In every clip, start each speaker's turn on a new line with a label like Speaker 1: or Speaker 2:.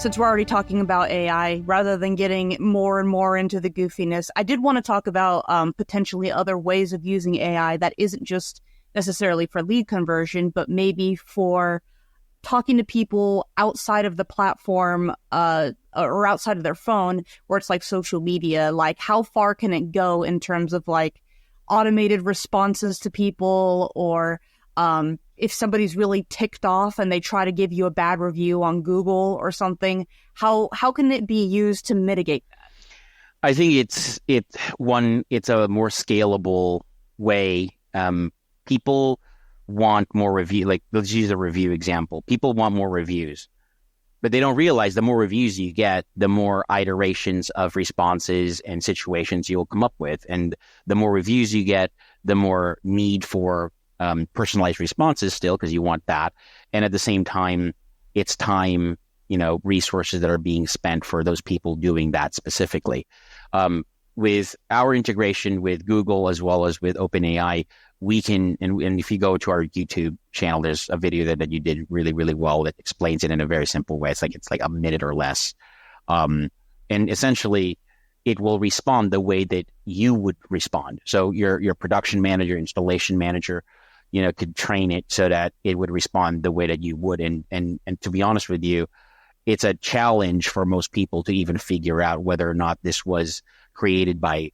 Speaker 1: since we're already talking about AI, rather than getting more and more into the goofiness, I did want to talk about potentially other ways of using AI that isn't just necessarily for lead conversion, but maybe for talking to people outside of the platform or outside of their phone, where it's like social media. Like, how far can it go in terms of like automated responses to people, or if somebody's really ticked off and they try to give you a bad review on Google or something, how can it be used to mitigate that?
Speaker 2: I think it's a more scalable way. People want more review. Like, let's use a review example. People want more reviews, but they don't realize the more reviews you get, the more iterations of responses and situations you'll come up with. And the more reviews you get, the more need for personalized responses still, because you want that. And at the same time, it's time, resources that are being spent for those people doing that specifically. With our integration with Google as well as with OpenAI, we can, and if you go to our YouTube channel, there's a video that you did really, really well that explains it in a very simple way. It's like a minute or less. And essentially, it will respond the way that you would respond. So your production manager, installation manager, could train it so that it would respond the way that you would. And to be honest with you, it's a challenge for most people to even figure out whether or not this was created by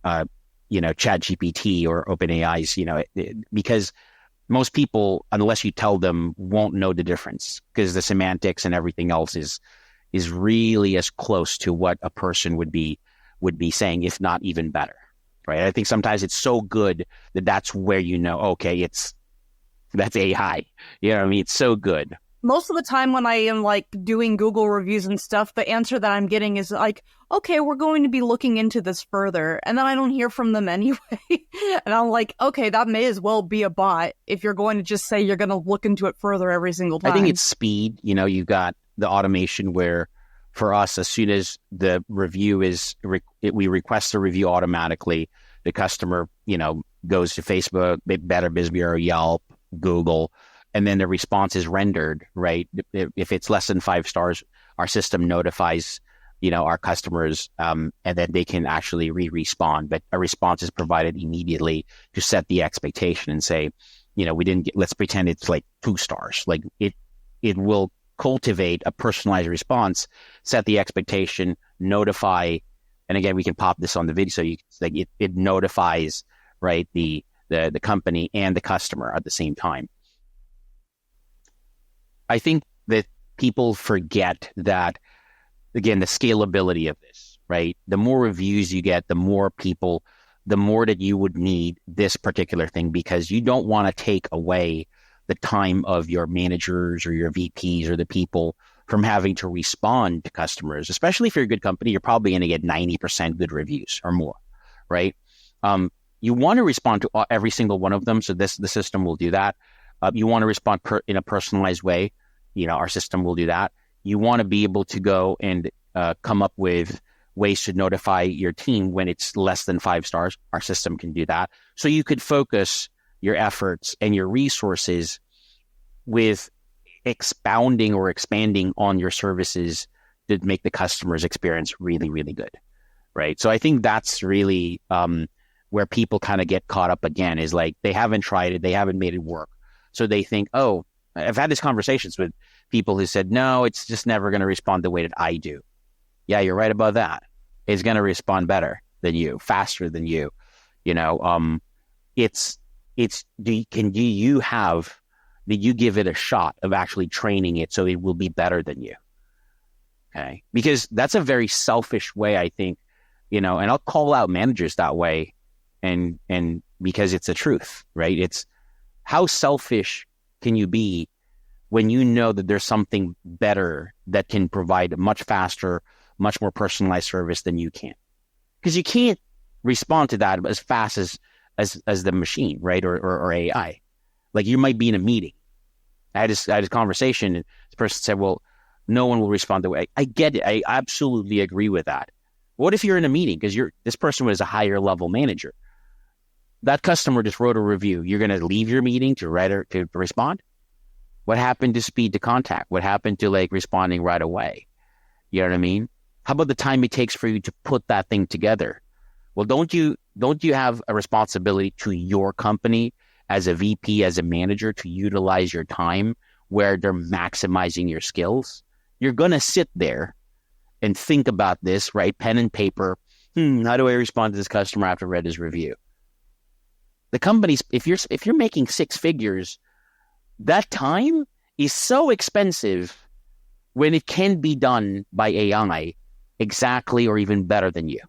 Speaker 2: ChatGPT or OpenAI's, because most people, unless you tell them, won't know the difference, because the semantics and everything else is really as close to what a person would be saying, if not even better, right? I think sometimes it's so good that that's where okay, that's AI. You know what I mean? It's so good.
Speaker 1: Most of the time when I am like doing Google reviews and stuff, the answer that I'm getting is like, okay, we're going to be looking into this further. And then I don't hear from them anyway. And I'm like, okay, that may as well be a bot if you're going to just say you're going to look into it further every single time.
Speaker 2: I think it's speed. You've got the automation where for us, as soon as the review we request a review automatically, the customer, goes to Facebook, Better Biz Bureau, Yelp, Google, and then the response is rendered, right? If it's less than 5 stars, our system notifies, our customers, and then they can actually respond. But a response is provided immediately to set the expectation and say, let's pretend it's like 2 stars. Like it will cultivate a personalized response, set the expectation, notify, and again, we can pop this on the video so it notifies, right, the company and the customer at the same time. I think that people forget that, again, the scalability of this, right? The more reviews you get, the more people, the more that you would need this particular thing, because you don't want to take away the time of your managers or your VPs or the people from having to respond to customers. Especially if you're a good company, you're probably going to get 90% good reviews or more, right? You want to respond to every single one of them. So the system will do that. You want to respond in a personalized way. Our system will do that. You want to be able to go and come up with ways to notify your team when it's less than 5 stars. Our system can do that. So you could focus your efforts and your resources with expounding or expanding on your services to make the customer's experience really, really good, right? So I think that's really where people kind of get caught up again, is like they haven't tried it, they haven't made it work. So they think, oh, I've had these conversations with people who said, no, it's just never going to respond the way that I do. Yeah, you're right about that. It's going to respond better than you, faster than you. Did you give it a shot of actually training it so it will be better than you? Okay. Because that's a very selfish way, I think, and I'll call out managers that way. And because it's the truth, right? It's how selfish can you be when you know that there's something better that can provide a much faster, much more personalized service than you can? Because you can't respond to that as fast as the machine, right? Or AI. Like, you might be in a meeting. I had this conversation, and this person said, well, no one will respond the way. I get it. I absolutely agree with that. What if you're in a meeting because this person was a higher level manager? That customer just wrote a review. You're going to leave your meeting to respond? What happened to speed to contact? What happened to like responding right away? You know what I mean? How about the time it takes for you to put that thing together? Well, don't you have a responsibility to your company as a VP, as a manager, to utilize your time where they're maximizing your skills? You're going to sit there and think about this, right? Pen and paper. How do I respond to this customer after I read his review? The companies, if you're making six figures, that time is so expensive when it can be done by AI exactly or even better than you.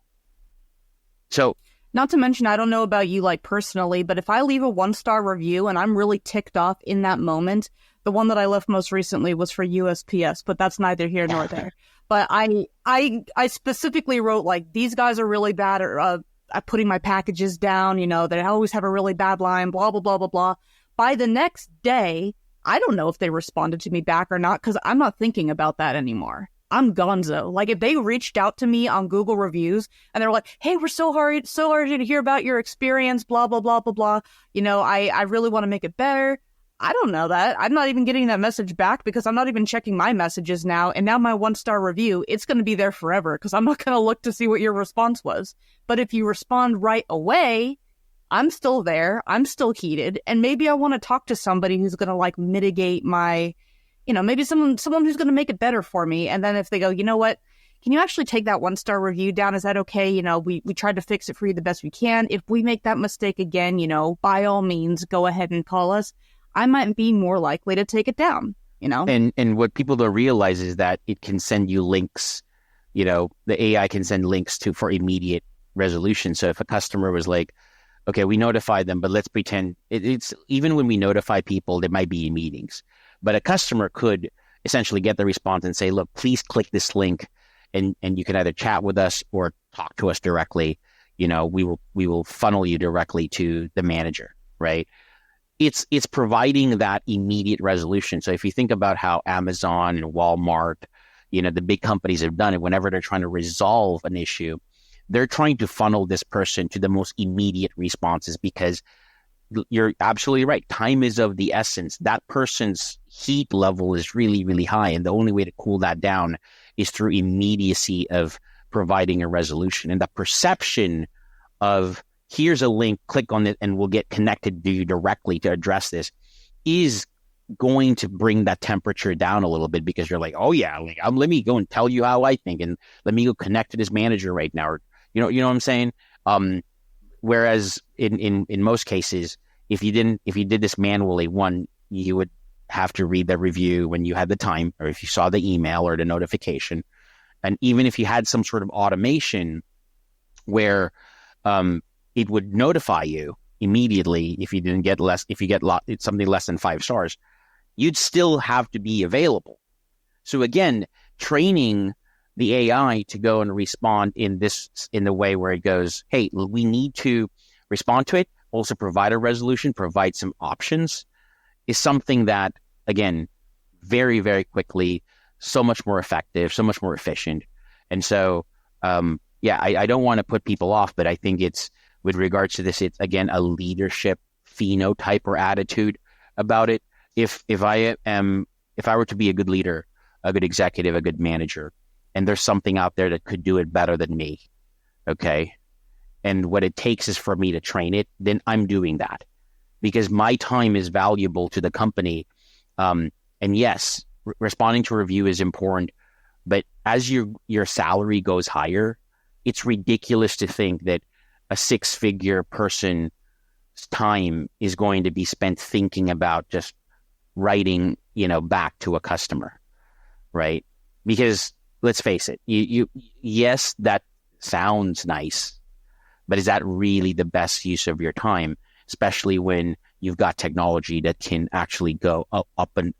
Speaker 2: So,
Speaker 1: not to mention, I don't know about you like personally, but if I leave a 1-star review and I'm really ticked off in that moment, the one that I left most recently was for USPS, but that's neither here nor there. But I specifically wrote like, these guys are really bad at putting my packages down, you know, they always have a really bad line, blah, blah, blah, blah, blah. By the next day, I don't know if they responded to me back or not, because I'm not thinking about that anymore. I'm gonzo. Like, if they reached out to me on Google reviews and they're like, hey, we're so sorry to hear about your experience, blah, blah, blah, blah, blah. You know, I really want to make it better. I don't know that. I'm not even getting that message back because I'm not even checking my messages now. And now my 1-star review, it's going to be there forever because I'm not going to look to see what your response was. But if you respond right away, I'm still there. I'm still heated. And maybe I want to talk to somebody who's going to like mitigate my, you know, maybe someone who's going to make it better for me. And then if they go, you know what, can you actually take that 1-star review down? Is that okay? You know, we tried to fix it for you the best we can. If we make that mistake again, you know, by all means, go ahead and call us. I might be more likely to take it down, you know?
Speaker 2: And what people don't realize is that it can send you links, you know, the AI can send links for immediate resolution. So if a customer was like, okay, we notified them, but let's pretend it's even when we notify people, there might be meetings, but a customer could essentially get the response and say, look, please click this link and you can either chat with us or talk to us directly. You know, we will funnel you directly to the manager, right? It's providing that immediate resolution. So if you think about how Amazon and Walmart, you know, the big companies have done it, whenever they're trying to resolve an issue, they're trying to funnel this person to the most immediate responses because you're absolutely right. Time is of the essence. That person's heat level is really, really high. And the only way to cool that down is through immediacy of providing a resolution. And the perception of here's a link, click on it, and we'll get connected to you directly to address this is going to bring that temperature down a little bit because you're like, oh yeah, like, let me go and tell you how I think, and let me go connect to this manager right now. Or, you know what I'm saying? Whereas in most cases, if you did this manually, one, you would have to read the review when you had the time, or if you saw the email or the notification. And even if you had some sort of automation where it would notify you immediately if you get something less than 5 stars, you'd still have to be available. So again, training the AI to go and respond in the way where it goes, hey, we need to respond to it, also provide a resolution, provide some options, is something that, again, very, very quickly, so much more effective, so much more efficient. And so, I don't want to put people off, but I think it's, with regards to this, it's, again, a leadership phenotype or attitude about it. If I were to be a good leader, a good executive, a good manager, and there's something out there that could do it better than me, okay, and what it takes is for me to train it, then I'm doing that because my time is valuable to the company. And yes, responding to a review is important, but as your salary goes higher, it's ridiculous to think that a 6-figure person's time is going to be spent thinking about just writing, back to a customer, right? Because let's face it, yes, that sounds nice, but is that really the best use of your time, especially when you've got technology that can actually go up and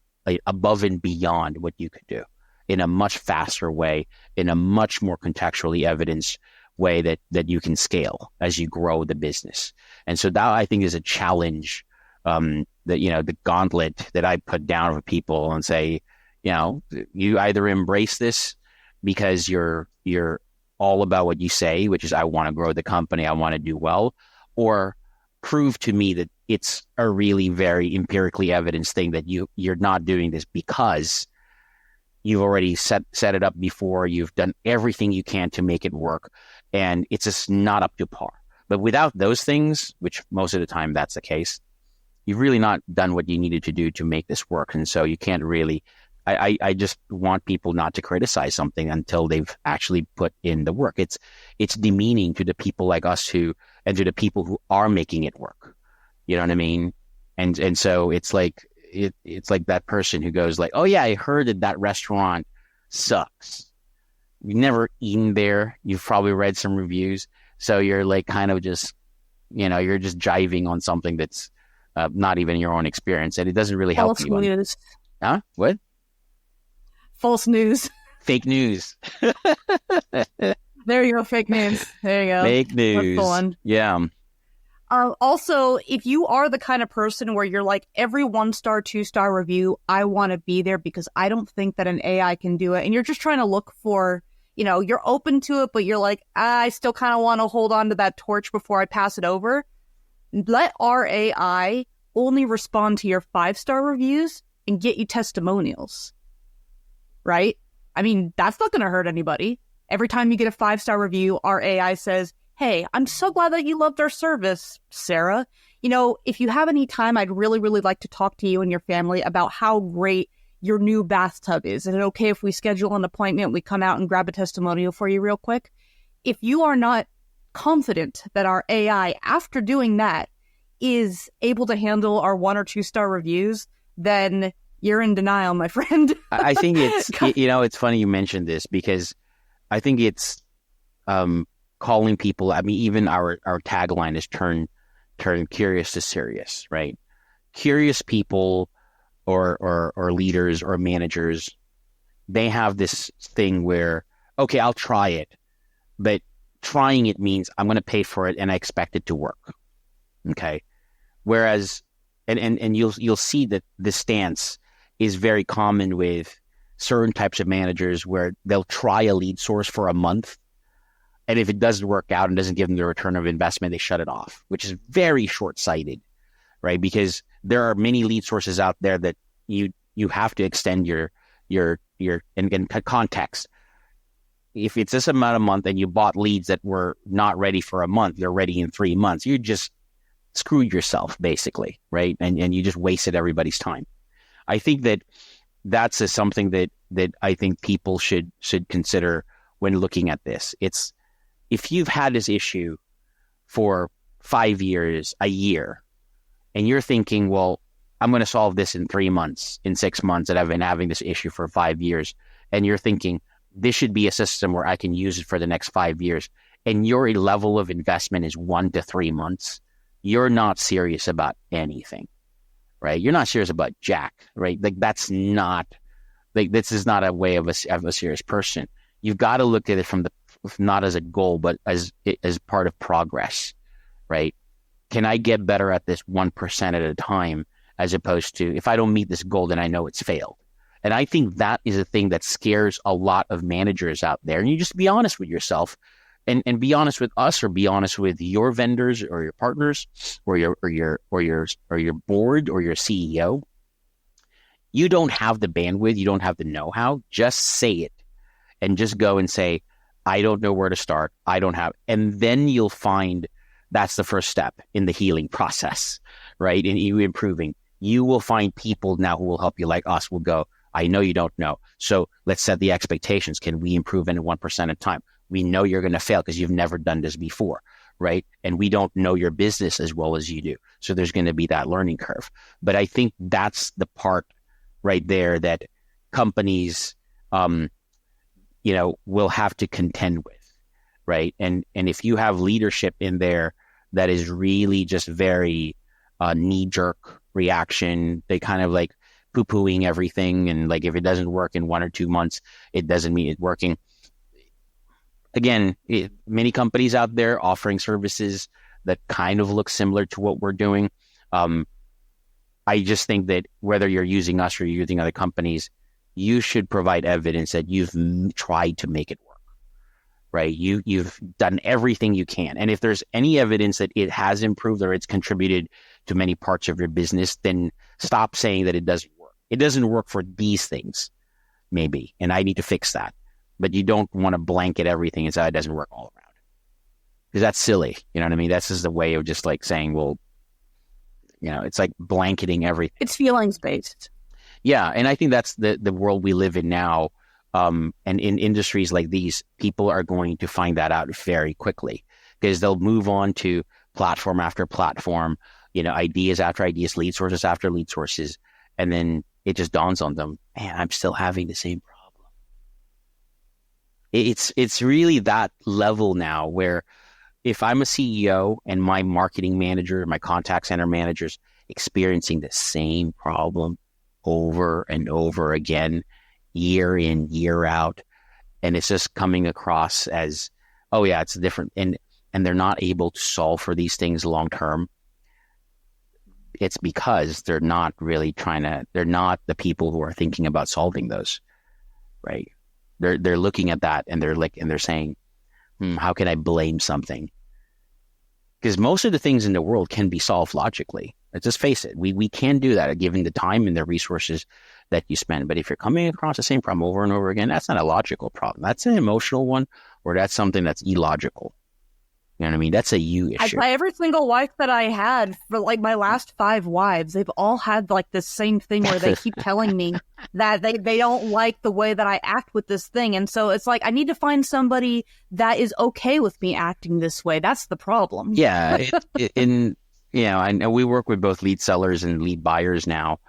Speaker 2: above and beyond what you could do in a much faster way, in a much more contextually evidenced way that you can scale as you grow the business. And so that, I think, is a challenge that, the gauntlet that I put down for people and say, you either embrace this because you're all about what you say, which is I want to grow the company, I want to do well, or prove to me that it's a really very empirically evidenced thing that you're not doing this because you've already set it up before. You've done everything you can to make it work, and it's just not up to par. But without those things, which most of the time that's the case, you've really not done what you needed to do to make this work. And so you can't really, I just want people not to criticize something until they've actually put in the work. It's demeaning to the people like us and to the people who are making it work. You know what I mean? And so it's like, it's like that person who goes like, oh yeah, I heard that restaurant sucks. You've never eaten there. You've probably read some reviews. So you're like kind of just, you're just jiving on something that's not even your own experience, and it doesn't really help you.
Speaker 1: False news.
Speaker 2: Huh? What?
Speaker 1: False news.
Speaker 2: Fake news.
Speaker 1: There you go. Fake news. There you go.
Speaker 2: Fake news.
Speaker 1: That's the one.
Speaker 2: Yeah.
Speaker 1: Also, if you are the kind of person where you're like, every 1-star, 2-star review, I want to be there because I don't think that an AI can do it. And you're just trying to look for, you're open to it, but you're like, I still kind of want to hold on to that torch before I pass it over. Let our AI only respond to your 5-star reviews and get you testimonials. Right? I mean, that's not going to hurt anybody. Every time you get a 5-star review, our AI says, hey, I'm so glad that you loved our service, Sarah. If you have any time, I'd really, really like to talk to you and your family about how great your new bathtub is. Is it okay if we schedule an appointment? We come out and grab a testimonial for you real quick. If you are not confident that our AI, after doing that, is able to handle our 1 or 2-star reviews, then you're in denial, my friend.
Speaker 2: I think it's, it's funny you mentioned this because I think it's calling people, I mean, even our tagline is turn curious to serious, right? Curious people or leaders or managers, they have this thing where, okay, I'll try it, but trying it means I'm going to pay for it and I expect it to work. Okay. Whereas, and you'll see that this stance is very common with certain types of managers where they'll try a lead source for a month. And if it doesn't work out and doesn't give them the return of investment, they shut it off, which is very short-sighted, right? Because there are many lead sources out there that you have to extend your in context. If it's this amount a month and you bought leads that were not ready for a month, they're ready in 3 months, you just screwed yourself basically, right? And you just wasted everybody's time. I think that's something that I think people should consider when looking at this. It's, if you've had this issue for 5 years, a year, and you're thinking, well, I'm going to solve this in 3 months, in 6 months, that I've been having this issue for 5 years, and you're thinking, this should be a system where I can use it for the next 5 years, and your level of investment is 1 to 3 months, you're not serious about anything, right? You're not serious about jack, right? Like, that's not, like, this is not a way of a serious person. You've got to look at it from not as a goal, but as part of progress, right? Can I get better at this 1% at a time, as opposed to, if I don't meet this goal, then I know it's failed. And I think that is a thing that scares a lot of managers out there. And you just be honest with yourself, and be honest with us, or be honest with your vendors or your partners or your board or your CEO. You don't have the bandwidth, you don't have the know-how. Just say it, and just go and say, I don't know where to start. I don't have, and then you'll find that's the first step in the healing process, right? In you improving, you will find people now who will help you, like us, will go, I know you don't know. So let's set the expectations. Can we improve in 1% at a time? We know you're going to fail because you've never done this before, right? And we don't know your business as well as you do. So there's going to be that learning curve. But I think that's the part right there that companies, will have to contend with, right? And if you have leadership in there that is really just very knee-jerk reaction, they kind of like poo-pooing everything, and like if it doesn't work in 1 or 2 months, it doesn't mean it's working. Again, many companies out there offering services that kind of look similar to what we're doing. I just think that whether you're using us or you're using other companies, you should provide evidence that you've tried to make it work, right? You've done everything you can. And if there's any evidence that it has improved or it's contributed to many parts of your business, then stop saying that it doesn't work. It doesn't work for these things, maybe, and I need to fix that. But you don't want to blanket everything and say it doesn't work all around, because that's silly. You know what I mean? That's just a way of just like saying, well, it's like blanketing everything.
Speaker 1: It's feelings based.
Speaker 2: Yeah, and I think that's the world we live in now. And in industries like these, people are going to find that out very quickly, because they'll move on to platform after platform, ideas after ideas, lead sources after lead sources, and then it just dawns on them, man, I'm still having the same problem. It's really that level now where if I'm a CEO and my marketing manager, my contact center managers experiencing the same problem over and over again, year in, year out, and it's just coming across as, oh yeah, it's different, and they're not able to solve for these things long term, it's because they're not the people who are thinking about solving those, right? They're looking at that and they're saying, how can I blame something? Because most of the things in the world can be solved logically. Let's just face it. We can do that given the time and the resources that you spend. But if you're coming across the same problem over and over again, that's not a logical problem. That's an emotional one, or that's something that's illogical. You know what I mean? That's a you issue.
Speaker 1: Every single wife that I had, for like my last 5 wives, they've all had like this same thing where they keep telling me that they don't like the way that I act with this thing. And so it's like, I need to find somebody that is okay with me acting this way. That's the problem.
Speaker 2: Yeah. I know we work with both lead sellers and lead buyers now.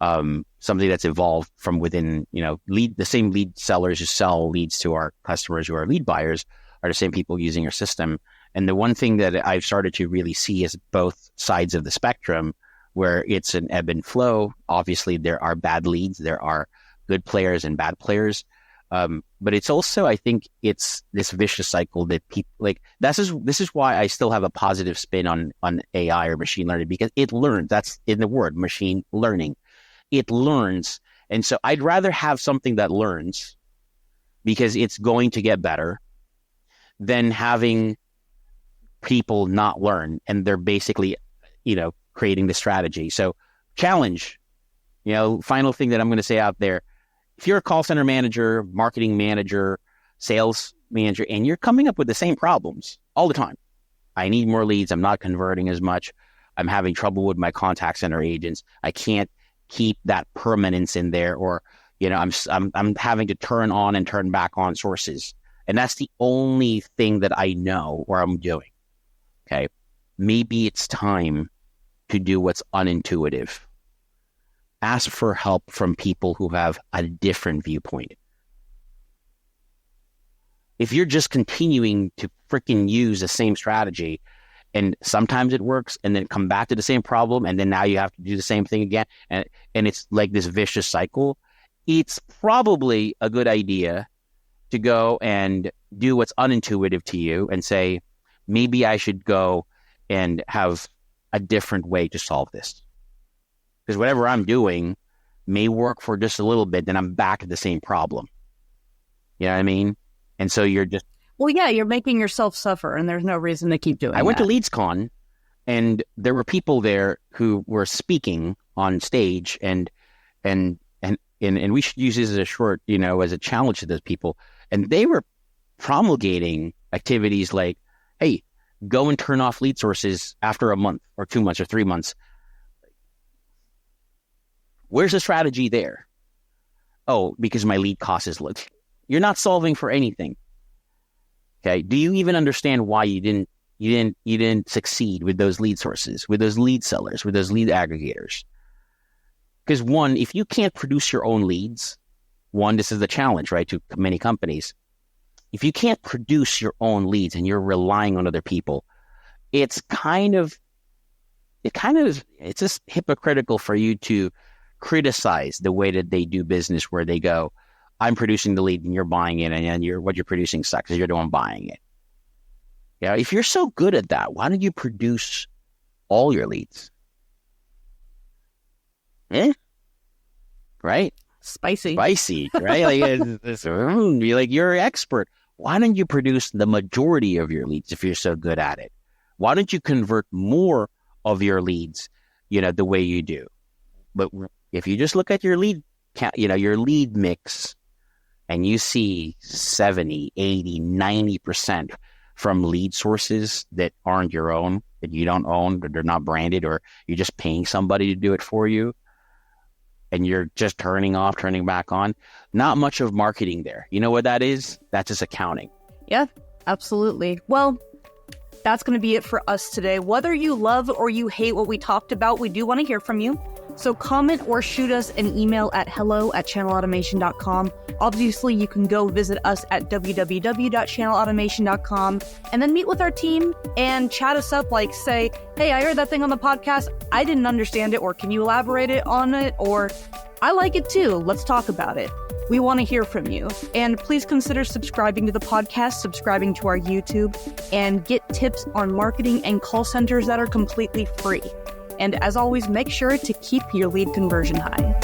Speaker 2: Something that's evolved from within, the same lead sellers who sell leads to our customers who are lead buyers are the same people using our system. And the one thing that I've started to really see is both sides of the spectrum, where it's an ebb and flow. Obviously, there are bad leads, there are good players and bad players. But it's also, I think it's this vicious cycle that people like. This is why I still have a positive spin on AI or machine learning, because it learns. That's in the word, machine learning. It learns. And so I'd rather have something that learns, because it's going to get better, than having people not learn and they're basically, creating the strategy. So challenge, final thing that I'm going to say out there, if you're a call center manager, marketing manager, sales manager, and you're coming up with the same problems all the time, I need more leads, I'm not converting as much, I'm having trouble with my contact center agents, I can't keep that permanence in there, or, I'm having to turn on and turn back on sources. And that's the only thing that I know or I'm doing. Okay, maybe it's time to do what's unintuitive. Ask for help from people who have a different viewpoint. If you're just continuing to freaking use the same strategy, and sometimes it works, and then come back to the same problem, and then now you have to do the same thing again, and it's like this vicious cycle, it's probably a good idea to go and do what's unintuitive to you and say, maybe I should go and have a different way to solve this. Because whatever I'm doing may work for just a little bit, then I'm back at the same problem. You know what I mean? And so you're just...
Speaker 1: Well, yeah, you're making yourself suffer, and there's no reason to keep doing that.
Speaker 2: I went to LeadsCon, and there were people there who were speaking on stage, and we should use this as a short, as a challenge to those people. And they were promulgating activities like, hey, go and turn off lead sources after a month or 2 months or 3 months. Where's the strategy there? Oh, because my lead cost is low. You're not solving for anything. Okay. Do you even understand why you didn't succeed with those lead sources, with those lead sellers, with those lead aggregators? Because one, if you can't produce your own leads, this is the challenge, right, to many companies. If you can't produce your own leads and you're relying on other people, it's just hypocritical for you to criticize the way that they do business, where they go, I'm producing the lead and you're buying it, and what you're producing sucks because you're the one buying it. Yeah, if you're so good at that, why don't you produce all your leads? Right?
Speaker 1: Spicy,
Speaker 2: right? Like you're an expert. Why don't you produce the majority of your leads if you're so good at it? Why don't you convert more of your leads the way you do. But if you just look at your lead count, your lead mix, and you see 70, 80, 90% from lead sources that aren't your own, that you don't own, that they're not branded, or you're just paying somebody to do it for you, and you're just turning off, turning back on, not much of marketing there. You know what that is? That's just accounting.
Speaker 1: Yeah, absolutely. Well, that's going to be it for us today. Whether you love or you hate what we talked about, we do want to hear from you. So comment or shoot us an email at hello@channelautomation.com. Obviously, you can go visit us at www.channelautomation.com and then meet with our team and chat us up, like say, hey, I heard that thing on the podcast. I didn't understand it, or can you elaborate on it? Or I like it too. Let's talk about it. We want to hear from you. And please consider subscribing to the podcast, subscribing to our YouTube, and get tips on marketing and call centers that are completely free. And as always, make sure to keep your lead conversion high.